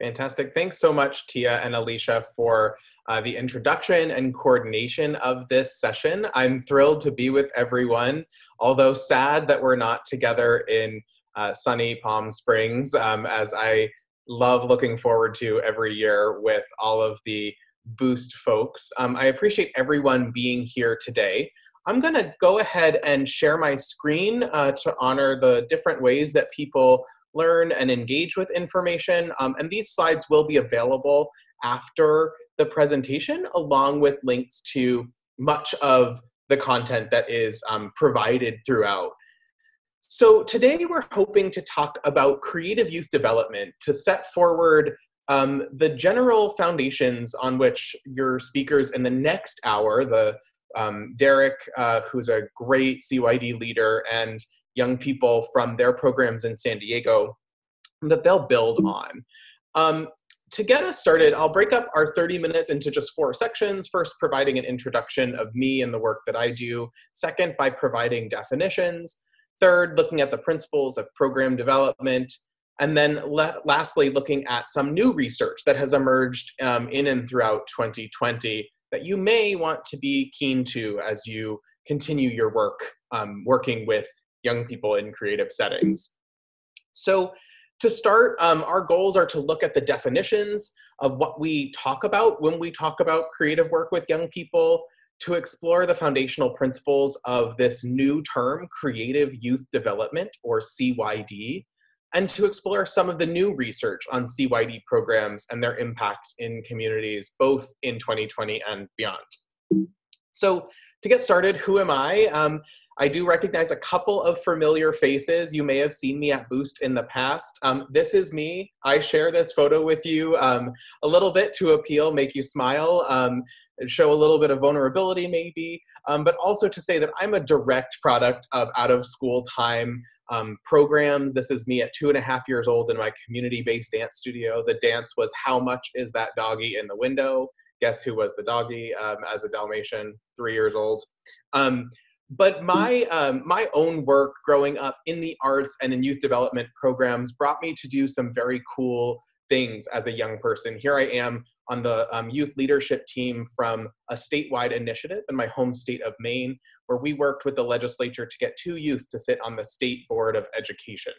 Fantastic. Thanks so much, Tia and Alicia, for the introduction and coordination of this session. I'm thrilled to be with everyone, although sad that we're not together in sunny Palm Springs, as I love looking forward to every year with all of the Boost folks. I appreciate everyone being here today. I'm going to go ahead and share my screen to honor the different ways that people learn and engage with information. And these slides will be available after the presentation, along with links to much of the content that is provided throughout. So today we're hoping to talk about creative youth development to set forward the general foundations on which your speakers in the next hour, Derek, who's a great CYD leader, and young people from their programs in San Diego, that they'll build on. To get us started, I'll break up our 30 minutes into just 4 sections. First, providing an introduction of me and the work that I do. Second, by providing definitions. Third, looking at the principles of program development. And then lastly, looking at some new research that has emerged in and throughout 2020 that you may want to be keen to as you continue your work working with young people in creative settings. So to start, our goals are to look at the definitions of what we talk about when we talk about creative work with young people, to explore the foundational principles of this new term, creative youth development, or CYD, and to explore some of the new research on CYD programs and their impact in communities, both in 2020 and beyond. So to get started, who am I? I do recognize a couple of familiar faces. You may have seen me at Boost in the past. This is me. I share this photo with you a little bit to appeal, make you smile, show a little bit of vulnerability maybe, but also to say that I'm a direct product of out-of-school time programs. This is me at 2.5 years old in my community-based dance studio. The dance was How Much Is That Doggy in the Window? Guess who was the doggy as a Dalmatian, 3 years old. But my own work growing up in the arts and in youth development programs brought me to do some very cool things as a young person. Here I am on the youth leadership team from a statewide initiative in my home state of Maine, where we worked with the legislature to get 2 youth to sit on the State Board of Education.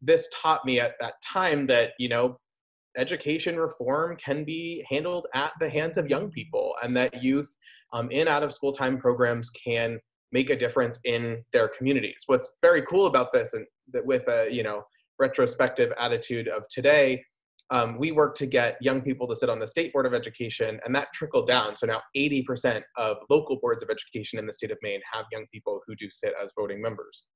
This taught me at that time that, education reform can be handled at the hands of young people, and that youth in out-of-school time programs can make a difference in their communities. What's very cool about this, and that with a retrospective attitude of today, we work to get young people to sit on the State Board of Education, and that trickled down. So now 80% of local boards of education in the state of Maine have young people who do sit as voting members.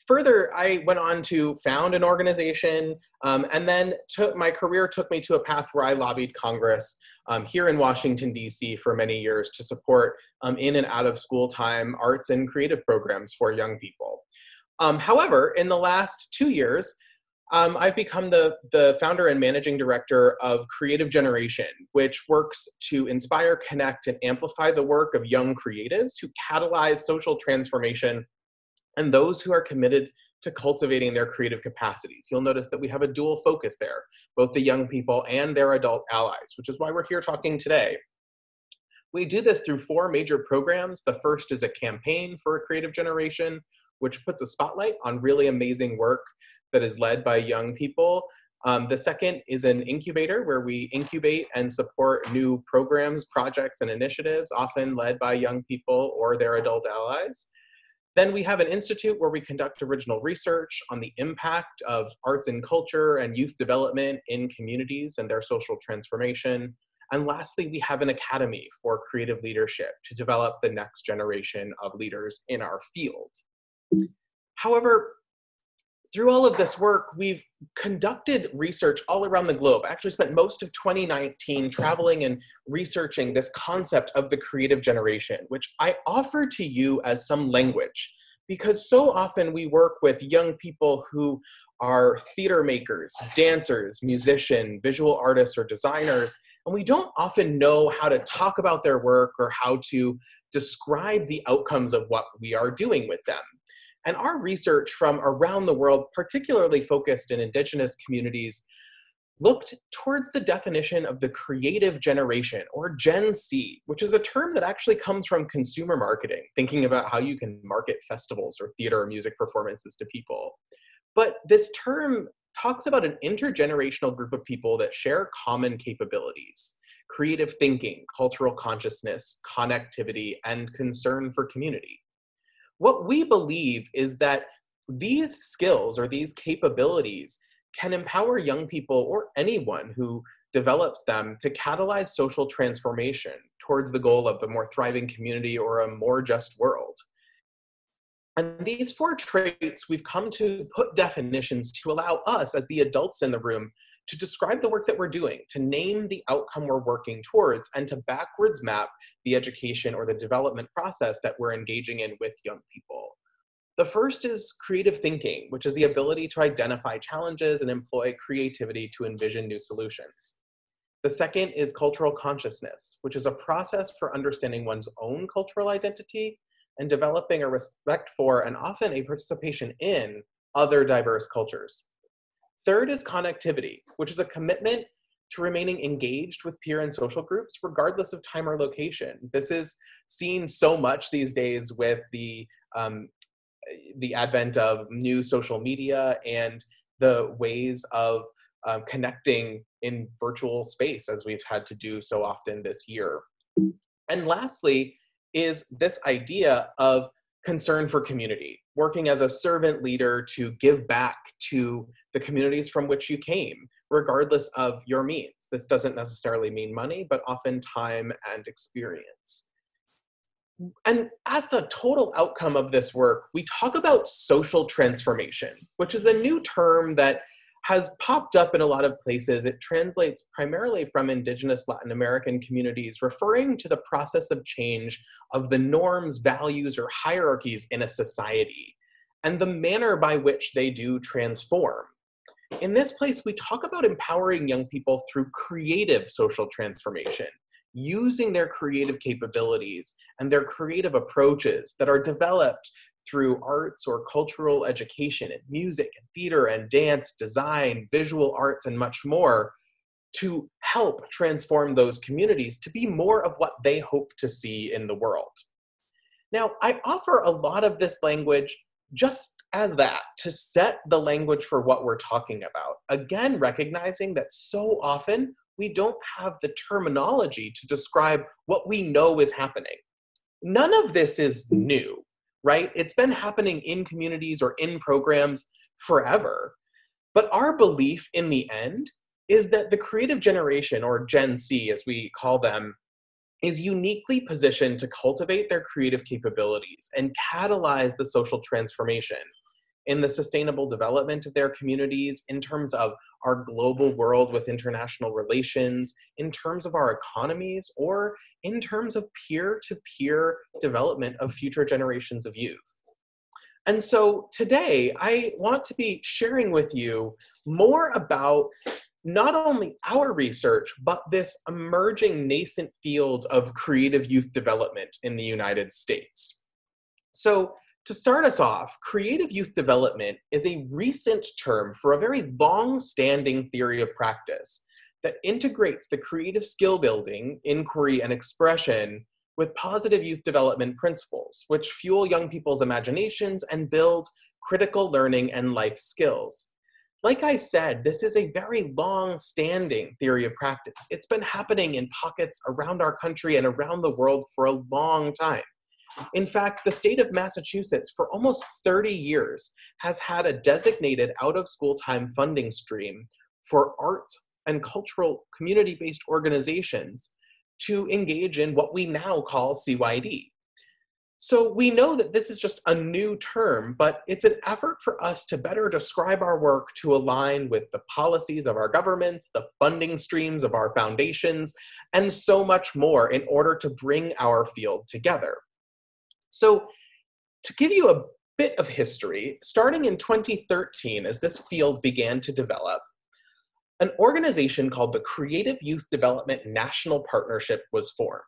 Further, I went on to found an organization, and then my career took me to a path where I lobbied Congress here in Washington, D.C. for many years to support in and out of school time arts and creative programs for young people. However, in the last 2 years, I've become the founder and managing director of Creative Generation, which works to inspire, connect, and amplify the work of young creatives who catalyze social transformation and those who are committed to cultivating their creative capacities. You'll notice that we have a dual focus there, both the young people and their adult allies, which is why we're here talking today. We do this through 4 major programs. The first is a campaign for a creative generation, which puts a spotlight on really amazing work that is led by young people. The second is an incubator, where we incubate and support new programs, projects, and initiatives, often led by young people or their adult allies. Then we have an institute where we conduct original research on the impact of arts and culture and youth development in communities and their social transformation. And lastly, we have an academy for creative leadership to develop the next generation of leaders in our field. However, through all of this work, we've conducted research all around the globe. I actually spent most of 2019 traveling and researching this concept of the creative generation, which I offer to you as some language, because so often we work with young people who are theater makers, dancers, musicians, visual artists, or designers, and we don't often know how to talk about their work or how to describe the outcomes of what we are doing with them. And our research from around the world, particularly focused in Indigenous communities, looked towards the definition of the creative generation, or Gen Z, which is a term that actually comes from consumer marketing, thinking about how you can market festivals or theater or music performances to people. But this term talks about an intergenerational group of people that share common capabilities: creative thinking, cultural consciousness, connectivity, and concern for community. What we believe is that these skills or these capabilities can empower young people or anyone who develops them to catalyze social transformation towards the goal of a more thriving community or a more just world. And these four traits, we've come to put definitions to allow us as the adults in the room to describe the work that we're doing, to name the outcome we're working towards, and to backwards map the education or the development process that we're engaging in with young people. The first is creative thinking, which is the ability to identify challenges and employ creativity to envision new solutions. The second is cultural consciousness, which is a process for understanding one's own cultural identity and developing a respect for and often a participation in other diverse cultures. Third is connectivity, which is a commitment to remaining engaged with peer and social groups regardless of time or location. This is seen so much these days with the advent of new social media and the ways of connecting in virtual space, as we've had to do so often this year. And lastly is this idea of concern for community, working as a servant leader to give back to the communities from which you came, regardless of your means. This doesn't necessarily mean money, but often time and experience. And as the total outcome of this work, we talk about social transformation, which is a new term that has popped up in a lot of places. It translates primarily from Indigenous Latin American communities, referring to the process of change of the norms, values, or hierarchies in a society, and the manner by which they do transform. In this place, we talk about empowering young people through creative social transformation, using their creative capabilities and their creative approaches that are developed through arts or cultural education and music and theater and dance, design, visual arts, and much more, to help transform those communities to be more of what they hope to see in the world. Now, I offer a lot of this language just as that, to set the language for what we're talking about. Again, recognizing that so often we don't have the terminology to describe what we know is happening. None of this is new, right? It's been happening in communities or in programs forever. But our belief in the end is that the creative generation, or Gen Z as we call them, is uniquely positioned to cultivate their creative capabilities and catalyze the social transformation in the sustainable development of their communities, in terms of our global world with international relations, in terms of our economies, or in terms of peer-to-peer development of future generations of youth. And so today, I want to be sharing with you more about not only our research, but this emerging nascent field of creative youth development in the United States. So to start us off, creative youth development is a recent term for a very long-standing theory of practice that integrates the creative skill building, inquiry, and expression with positive youth development principles, which fuel young people's imaginations and build critical learning and life skills. Like I said, this is a very long-standing theory of practice. It's been happening in pockets around our country and around the world for a long time. In fact, the state of Massachusetts for almost 30 years has had a designated out-of-school time funding stream for arts and cultural community-based organizations to engage in what we now call CYD. So we know that this is just a new term, but it's an effort for us to better describe our work to align with the policies of our governments, the funding streams of our foundations, and so much more in order to bring our field together. So to give you a bit of history, starting in 2013, as this field began to develop, an organization called the Creative Youth Development National Partnership was formed.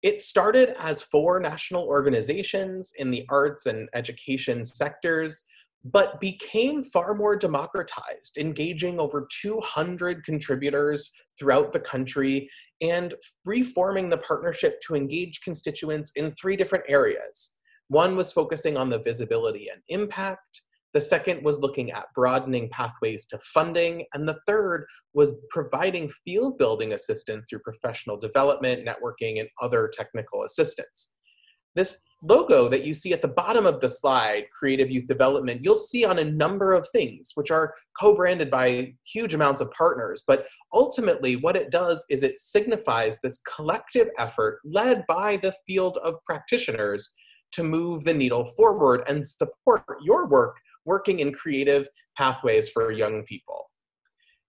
It started as 4 national organizations in the arts and education sectors, but became far more democratized, engaging over 200 contributors throughout the country and reforming the partnership to engage constituents in 3 different areas. One was focusing on the visibility and impact. The second was looking at broadening pathways to funding. And the third was providing field building assistance through professional development, networking, and other technical assistance. This logo that you see at the bottom of the slide, Creative Youth Development, you'll see on a number of things, which are co-branded by huge amounts of partners. But ultimately, what it does is it signifies this collective effort led by the field of practitioners to move the needle forward and support your work working in creative pathways for young people.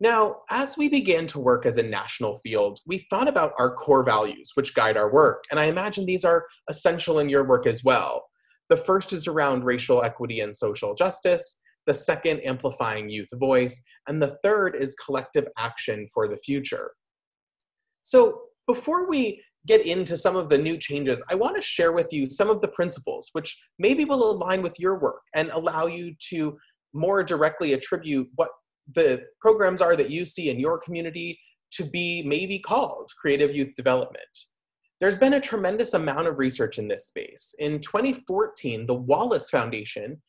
Now, as we began to work as a national field, we thought about our core values, which guide our work, and I imagine these are essential in your work as well. The first is around racial equity and social justice, the second, amplifying youth voice, and the third is collective action for the future. So before we get into some of the new changes, I want to share with you some of the principles which maybe will align with your work and allow you to more directly attribute what the programs are that you see in your community to be maybe called creative youth development. There's been a tremendous amount of research in this space. In 2014, the Wallace Foundation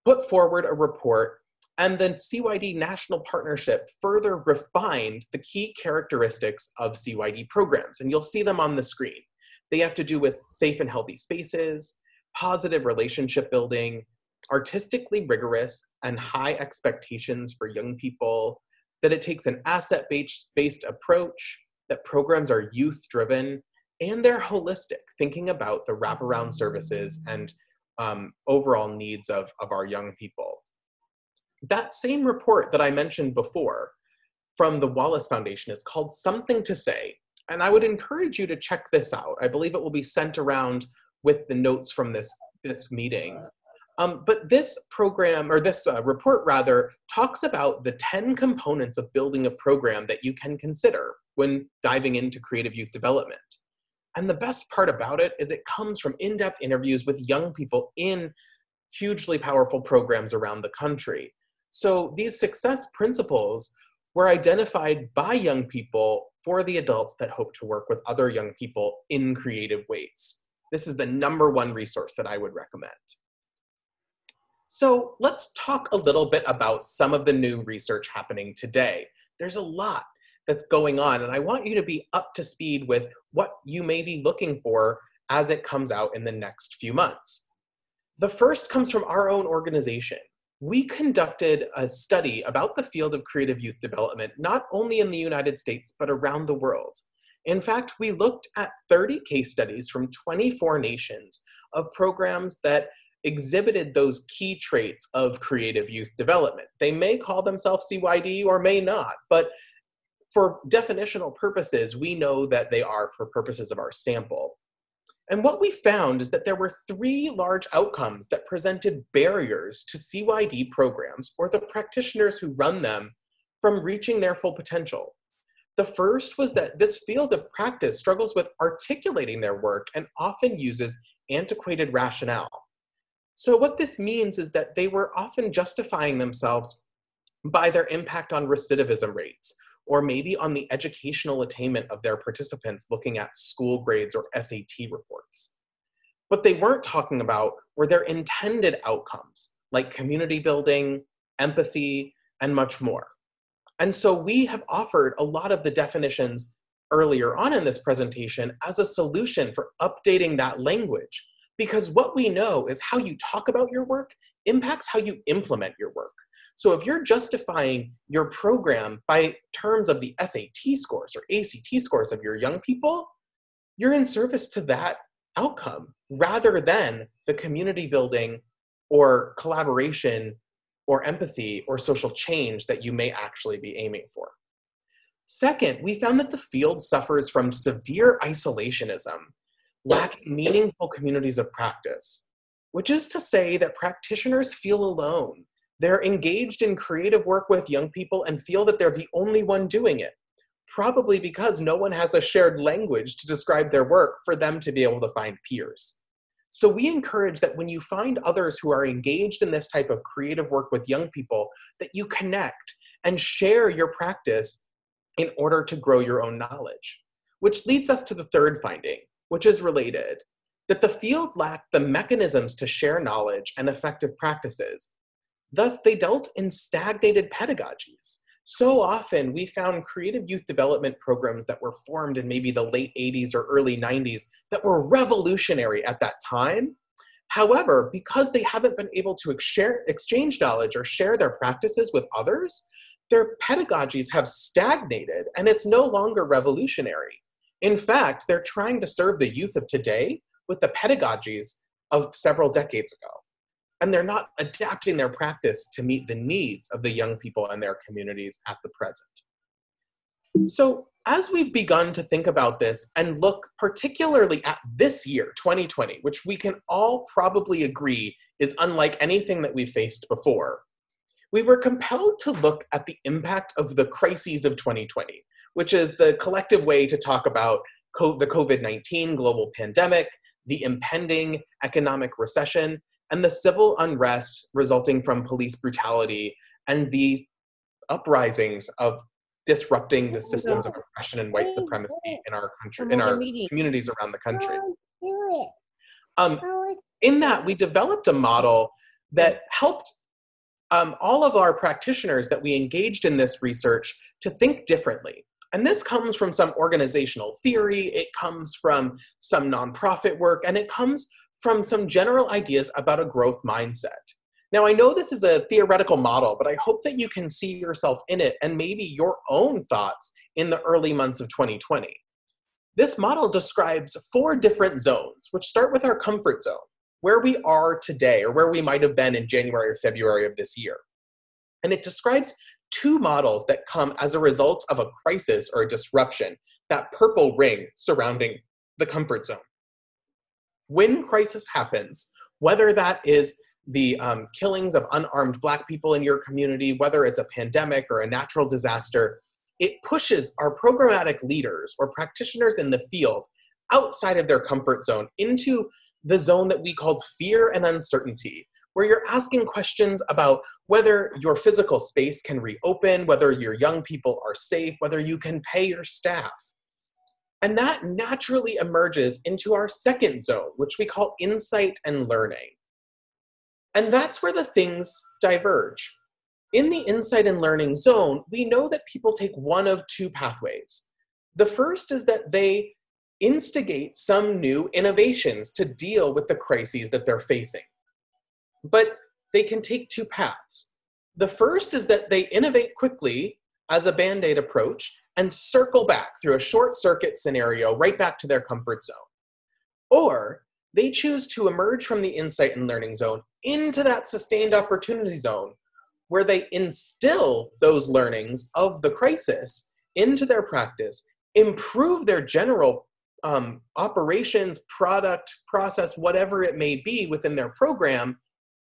put forward a report, and the CYD National Partnership further refined the key characteristics of CYD programs, and you'll see them on the screen. They have to do with safe and healthy spaces, positive relationship building, artistically rigorous and high expectations for young people, that it takes an asset-based approach, that programs are youth-driven, and they're holistic, thinking about the wraparound services and overall needs of our young people. That same report that I mentioned before from the Wallace Foundation is called Something to Say, and I would encourage you to check this out. I believe it will be sent around with the notes from this meeting. But this program, or this report rather, talks about the 10 components of building a program that you can consider when diving into creative youth development. And the best part about it is it comes from in-depth interviews with young people in hugely powerful programs around the country. So these success principles were identified by young people for the adults that hope to work with other young people in creative ways. This is the #1 resource that I would recommend. So let's talk a little bit about some of the new research happening today. There's a lot that's going on, and I want you to be up to speed with what you may be looking for as it comes out in the next few months. The first comes from our own organization. We conducted a study about the field of creative youth development, not only in the United States, but around the world. In fact, we looked at 30 case studies from 24 nations of programs that exhibited those key traits of creative youth development. They may call themselves CYD or may not, but for definitional purposes, we know that they are for purposes of our sample. And what we found is that there were 3 large outcomes that presented barriers to CYD programs or the practitioners who run them from reaching their full potential. The first was that this field of practice struggles with articulating their work and often uses antiquated rationale. So what this means is that they were often justifying themselves by their impact on recidivism rates, or maybe on the educational attainment of their participants looking at school grades or SAT reports. What they weren't talking about were their intended outcomes, like community building, empathy, and much more. And so we have offered a lot of the definitions earlier on in this presentation as a solution for updating that language, because what we know is how you talk about your work impacts how you implement your work. So if you're justifying your program by terms of the SAT scores or ACT scores of your young people, you're in service to that outcome rather than the community building or collaboration or empathy or social change that you may actually be aiming for. Second, we found that the field suffers from severe isolationism, lacking meaningful communities of practice, which is to say that practitioners feel alone. They're engaged in creative work with young people and feel that they're the only one doing it. probably because no one has a shared language to describe their work for them to be able to find peers. So we encourage that when you find others who are engaged in this type of creative work with young people, that you connect and share your practice in order to grow your own knowledge. Which leads us to the third finding, which is related, that the field lacked the mechanisms to share knowledge and effective practices. Thus, they dealt in stagnated pedagogies. So often, we found creative youth development programs that were formed in maybe the late 80s or early 90s that were revolutionary at that time. However, because they haven't been able to exchange knowledge or share their practices with others, their pedagogies have stagnated and it's no longer revolutionary. In fact, they're trying to serve the youth of today with the pedagogies of several decades ago. And they're not adapting their practice to meet the needs of the young people in their communities at the present. So as we've begun to think about this and look particularly at this year, 2020, which we can all probably agree is unlike anything that we've faced before, we were compelled to look at the impact of the crises of 2020, which is the collective way to talk about the COVID-19 global pandemic, the impending economic recession, and the civil unrest resulting from police brutality and the uprisings of disrupting the systems of oppression and white supremacy in our country, in our communities around the country. In that, we developed a model that helped all of our practitioners that we engaged in this research to think differently. And this comes from some organizational theory, it comes from some nonprofit work, and it comes from some general ideas about a growth mindset. Now, I know this is a theoretical model, but I hope that you can see yourself in it and maybe your own thoughts in the early months of 2020. This model describes 4 different zones, which start with our comfort zone, where we are today, or where we might have been in January or February of this year. And it describes 2 models that come as a result of a crisis or a disruption, that purple ring surrounding the comfort zone. When crisis happens, whether that is the killings of unarmed Black people in your community, whether it's a pandemic or a natural disaster, it pushes our programmatic leaders or practitioners in the field outside of their comfort zone into the zone that we called fear and uncertainty, where you're asking questions about whether your physical space can reopen, whether your young people are safe, whether you can pay your staff. And that naturally emerges into our second zone, which we call insight and learning. And that's where the things diverge. In the insight and learning zone, we know that people take one of 2 pathways. The first is that they instigate some new innovations to deal with the crises that they're facing. But they can take 2 paths. The first is that they innovate quickly as a Band-Aid approach and circle back through a short circuit scenario right back to their comfort zone. Or they choose to emerge from the insight and learning zone into that sustained opportunity zone, where they instill those learnings of the crisis into their practice, improve their general operations, product, process, whatever it may be within their program,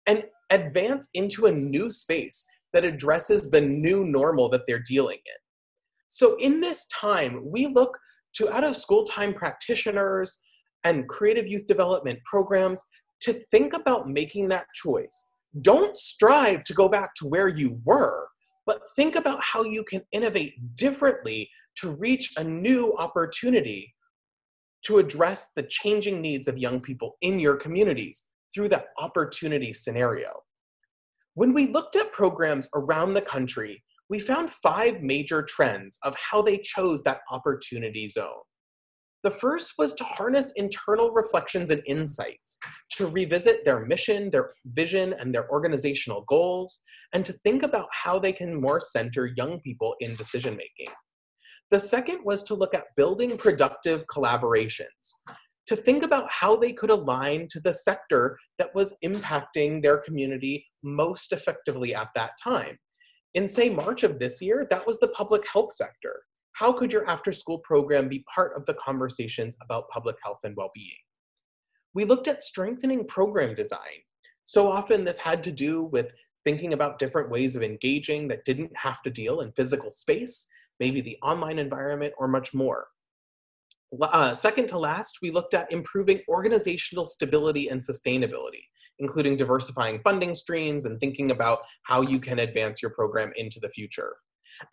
and advance into a new space that addresses the new normal that they're dealing in. So in this time, we look to out-of-school time practitioners and creative youth development programs to think about making that choice. Don't strive to go back to where you were, but think about how you can innovate differently to reach a new opportunity to address the changing needs of young people in your communities through that opportunity scenario. When we looked at programs around the country, we found 5 major trends of how they chose that opportunity zone. The first was to harness internal reflections and insights, to revisit their mission, their vision, and their organizational goals, and to think about how they can more center young people in decision-making. The second was to look at building productive collaborations, to think about how they could align to the sector that was impacting their community most effectively at that time. In, say, March of this year, that was the public health sector. How could your after-school program be part of the conversations about public health and well-being? We looked at strengthening program design. So often this had to do with thinking about different ways of engaging that didn't have to deal in physical space, maybe the online environment, or much more. Second to last, we looked at improving organizational stability and sustainability, including diversifying funding streams and thinking about how you can advance your program into the future.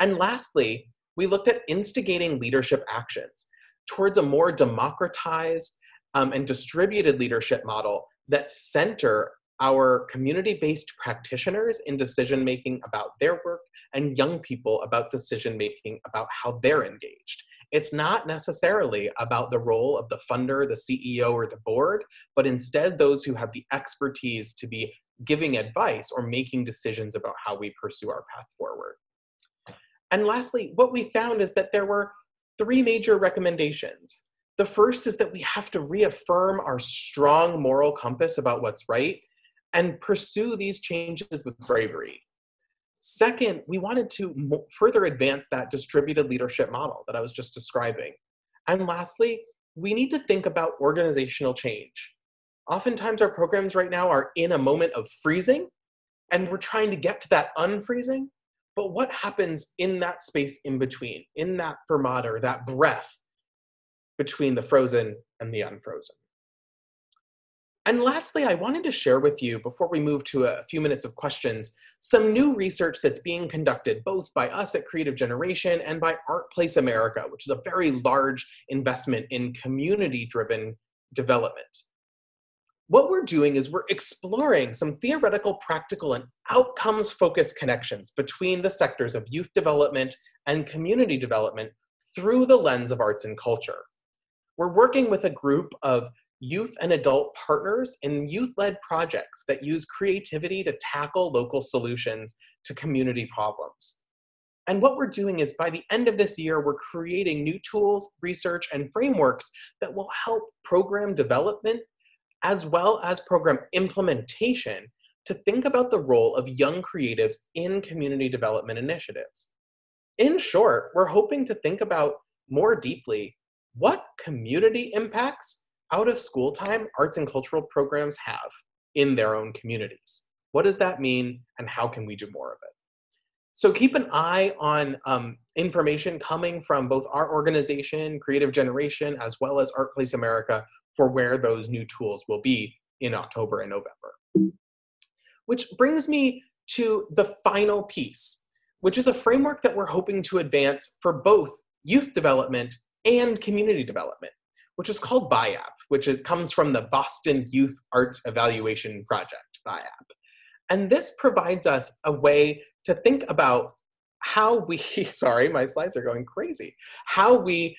And lastly, we looked at instigating leadership actions towards a more democratized and distributed leadership model that center our community-based practitioners in decision-making about their work and young people about decision-making about how they're engaged. It's not necessarily about the role of the funder, the CEO, or the board, but instead those who have the expertise to be giving advice or making decisions about how we pursue our path forward. And lastly, what we found is that there were 3 major recommendations. The first is that we have to reaffirm our strong moral compass about what's right and pursue these changes with bravery. Second, we wanted to further advance that distributed leadership model that I was just describing. And lastly, we need to think about organizational change. Oftentimes our programs right now are in a moment of freezing, and we're trying to get to that unfreezing, but what happens in that space in between, in that thermometer, that breath between the frozen and the unfrozen? And lastly, I wanted to share with you, before we move to a few minutes of questions, some new research that's being conducted both by us at Creative Generation and by ArtPlace America, which is a very large investment in community-driven development. What we're doing is we're exploring some theoretical, practical, and outcomes-focused connections between the sectors of youth development and community development through the lens of arts and culture. We're working with a group of youth and adult partners in youth-led projects that use creativity to tackle local solutions to community problems. And what we're doing is, by the end of this year, we're creating new tools, research, and frameworks that will help program development as well as program implementation to think about the role of young creatives in community development initiatives. In short, we're hoping to think about more deeply what community impacts out of school time arts and cultural programs have in their own communities. What does that mean, and how can we do more of it? So keep an eye on information coming from both our organization, Creative Generation, as well as ArtPlace America for where those new tools will be in October and November. Which brings me to the final piece, which is a framework that we're hoping to advance for both youth development and community development, which is called BIAP, which comes from the Boston Youth Arts Evaluation Project, BIAP. And this provides us a way to think about how we, sorry, my slides are going crazy, how we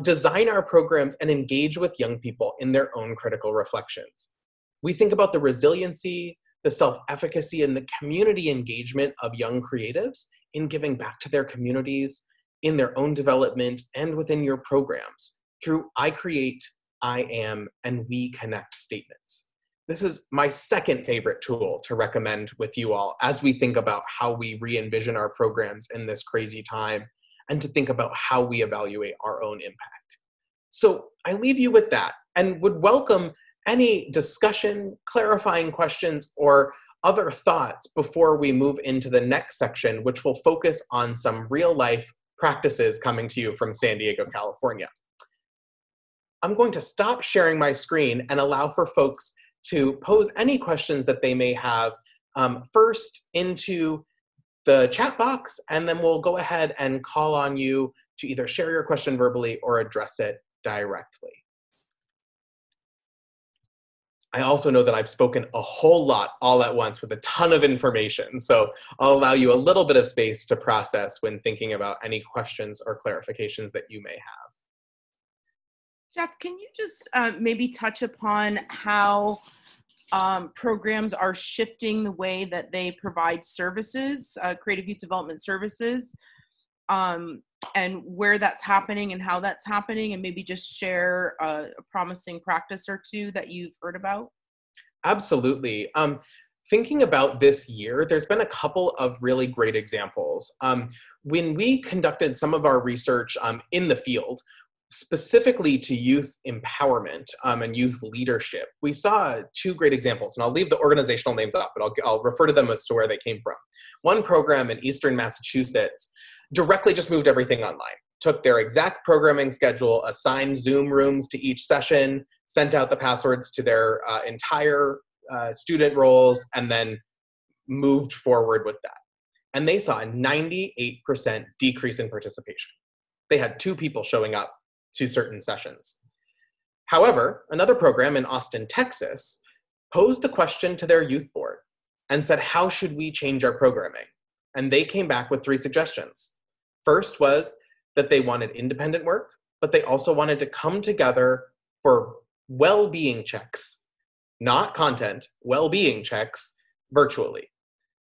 design our programs and engage with young people in their own critical reflections. We think about the resiliency, the self-efficacy, and the community engagement of young creatives in giving back to their communities, in their own development, and within your programs through I create, I am, and we connect statements. This is my second favorite tool to recommend with you all as we think about how we re-envision our programs in this crazy time and to think about how we evaluate our own impact. So I leave you with that and would welcome any discussion, clarifying questions, or other thoughts before we move into the next section, which will focus on some real-life practices coming to you from San Diego, California. I'm going to stop sharing my screen and allow for folks to pose any questions that they may have first into the chat box, and then we'll go ahead and call on you to either share your question verbally or address it directly. I also know that I've spoken a whole lot all at once with a ton of information, so I'll allow you a little bit of space to process when thinking about any questions or clarifications that you may have. Jeff, can you just maybe touch upon how programs are shifting the way that they provide services, creative youth development services, and where that's happening and how that's happening, and maybe just share a promising practice or two that you've heard about? Absolutely. Thinking about this year, there's been a couple of really great examples. When we conducted some of our research in the field, specifically to youth empowerment and youth leadership, we saw two great examples, and I'll leave the organizational names up, but I'll refer to them as to where they came from. One program in Eastern Massachusetts directly just moved everything online. Took their exact programming schedule, assigned Zoom rooms to each session, sent out the passwords to their entire student roles, and then moved forward with that. And they saw a 98% decrease in participation. They had 2 people showing up to certain sessions. However, another program in Austin, Texas, posed the question to their youth board and said, how should we change our programming? And they came back with 3 suggestions. First was that they wanted independent work, but they also wanted to come together for well-being checks, not content, well-being checks virtually.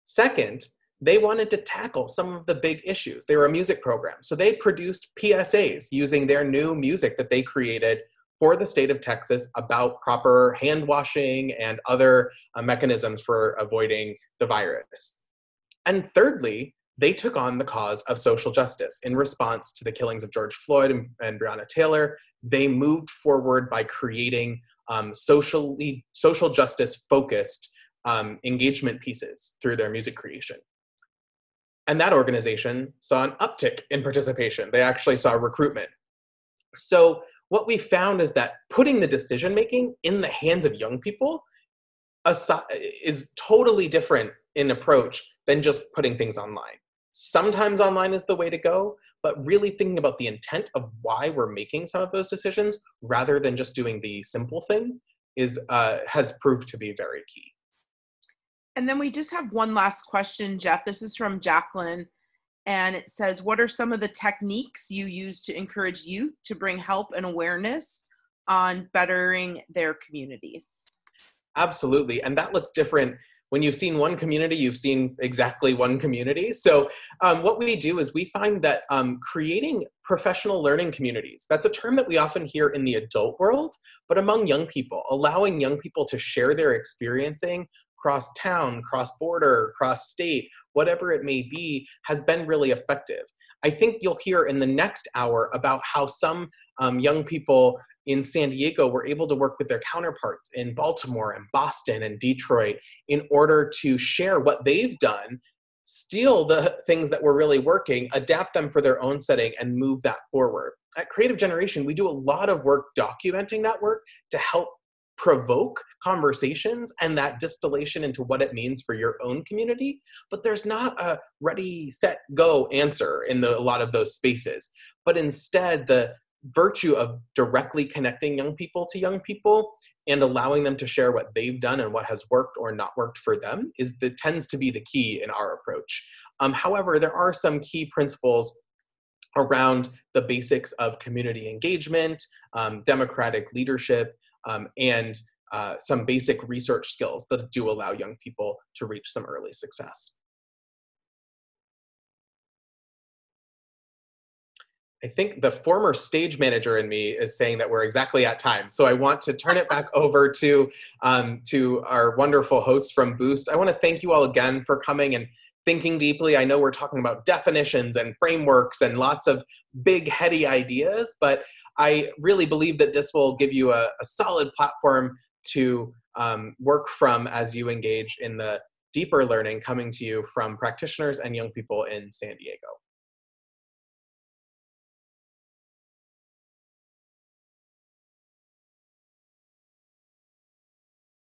Second, they wanted to tackle some of the big issues. They were a music program, so they produced PSAs using their new music that they created for the state of Texas about proper hand washing and other mechanisms for avoiding the virus. And thirdly, they took on the cause of social justice. In response to the killings of George Floyd and Breonna Taylor, they moved forward by creating social justice focused engagement pieces through their music creation. And that organization saw an uptick in participation. They actually saw recruitment. So what we found is that putting the decision-making in the hands of young people is totally different in approach than just putting things online. Sometimes online is the way to go, but really thinking about the intent of why we're making some of those decisions rather than just doing the simple thing has proved to be very key. And then we just have one last question, Jeff. This is from Jacqueline, and it says, what are some of the techniques you use to encourage youth to bring help and awareness on bettering their communities? Absolutely, and that looks different. When you've seen one community, you've seen exactly one community. So what we do is we find that creating professional learning communities, that's a term that we often hear in the adult world, but among young people, allowing young people to share their experiencing cross town, cross border, cross state, whatever it may be, has been really effective. I think you'll hear in the next hour about how some young people in San Diego were able to work with their counterparts in Baltimore and Boston and Detroit in order to share what they've done, steal the things that were really working, adapt them for their own setting, and move that forward. At Creative Generation, we do a lot of work documenting that work to help provoke conversations and that distillation into what it means for your own community. But there's not a ready, set, go answer in a lot of those spaces. But instead, the virtue of directly connecting young people to young people and allowing them to share what they've done and what has worked or not worked for them tends to be the key in our approach. However, there are some key principles around the basics of community engagement, democratic leadership, and some basic research skills that do allow young people to reach some early success. I think the former stage manager in me is saying that we're exactly at time. So I want to turn it back over to our wonderful hosts from Boost. I want to thank you all again for coming and thinking deeply. I know we're talking about definitions and frameworks and lots of big, heady ideas, but I really believe that this will give you a solid platform to work from as you engage in the deeper learning coming to you from practitioners and young people in San Diego.